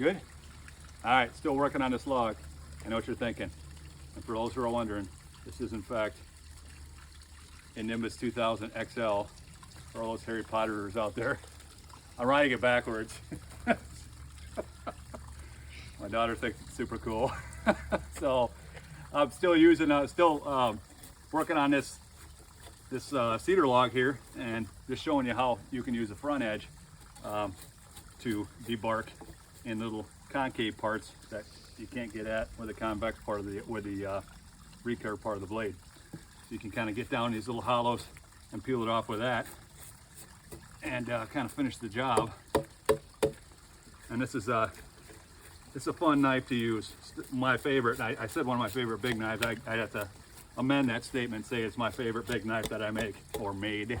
Good? All right, still working on this log. I know what you're thinking. And for those who are wondering, this is in fact a Nimbus 2000 XL for all those Harry Potterers out there. I'm writing it backwards. My daughter thinks it's super cool. So I'm still using, working on this cedar log here, and just showing you how you can use the front edge to debark in little concave parts that you can't get at with the convex part of the, recurve part of the blade. So you can kind of get down these little hollows and peel it off with that, and kind of finish the job. And this is it's a fun knife to use. It's my favorite. I said one of my favorite big knives. I have to amend that statement, say it's my favorite big knife that I make or made.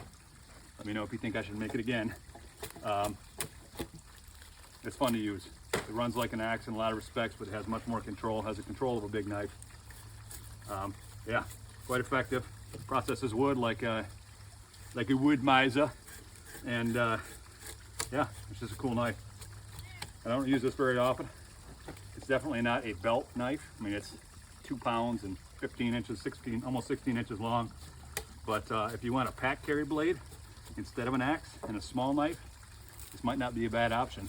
Let me know if you think I should make it again. It's fun to use. It runs like an axe in a lot of respects, but it has much more control, has the control of a big knife. Yeah, quite effective. Processes wood like a wood Misa, and yeah, it's just a cool knife. I don't use this very often. It's definitely not a belt knife. I mean, it's 2 pounds and 15 inches, almost 16 inches long. But if you want a pack carry blade instead of an axe and a small knife, this might not be a bad option.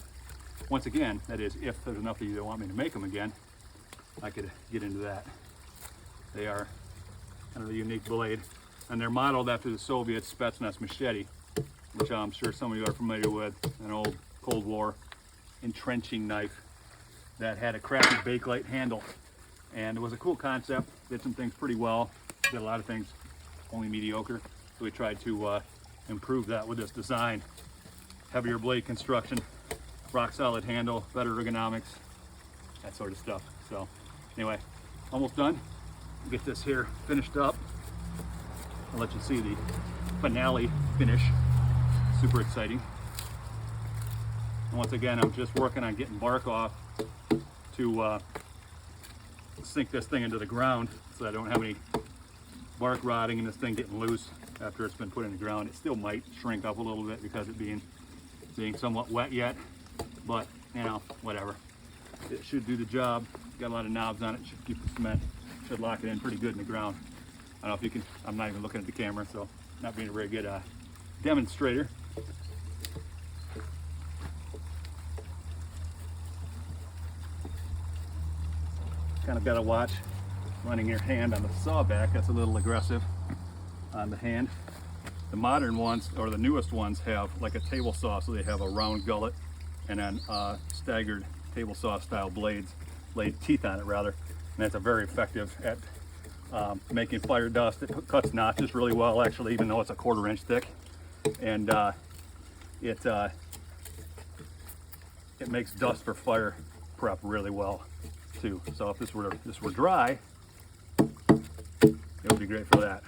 Once again, that is if there's enough of you that want me to make them again, I could get into that. They are kind of a unique blade, and they're modeled after the Soviet Spetsnaz machete, which I'm sure some of you are familiar with, an old Cold War entrenching knife that had a crappy Bakelite handle. And it was a cool concept, did some things pretty well, did a lot of things only mediocre. So we tried to improve that with this design. Heavier blade construction, rock solid handle, better ergonomics, that sort of stuff. So anyway, almost done. Get this here finished up. I'll let you see the finale finish. Super exciting. And once again, I'm just working on getting bark off to sink this thing into the ground so I don't have any bark rotting and this thing getting loose after it's been put in the ground. It still might shrink up a little bit because it being somewhat wet yet, but you know, whatever. It should do the job. Got a lot of knobs on it, should keep the cement, should lock it in pretty good in the ground. I don't know if you can, I'm not even looking at the camera, so not being a very good demonstrator. Kind of got to watch running your hand on the saw back. That's a little aggressive on the hand. The modern ones, or the newest ones, have like a table saw, so they have a round gullet and then staggered table saw style blade teeth on it rather. And that's a very effective at making fire dust. It cuts notches really well, actually, even though it's a 1/4 inch thick. And it makes dust for fire prep really well too. So if this were dry, it would be great for that.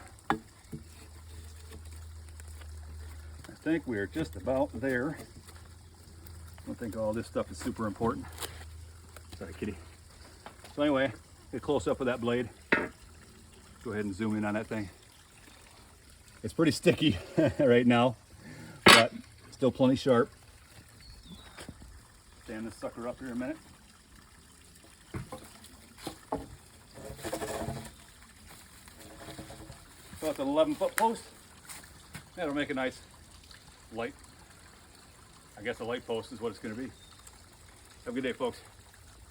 I think we're just about there. I don't think all this stuff is super important. Sorry, kitty. So anyway, get close up with that blade. Go ahead and zoom in on that thing. It's pretty sticky right now, but still plenty sharp. Stand this sucker up here a minute. So it's an 11-foot post. That'll make a nice light. I guess a light post is what it's going to be. Have a good day, folks.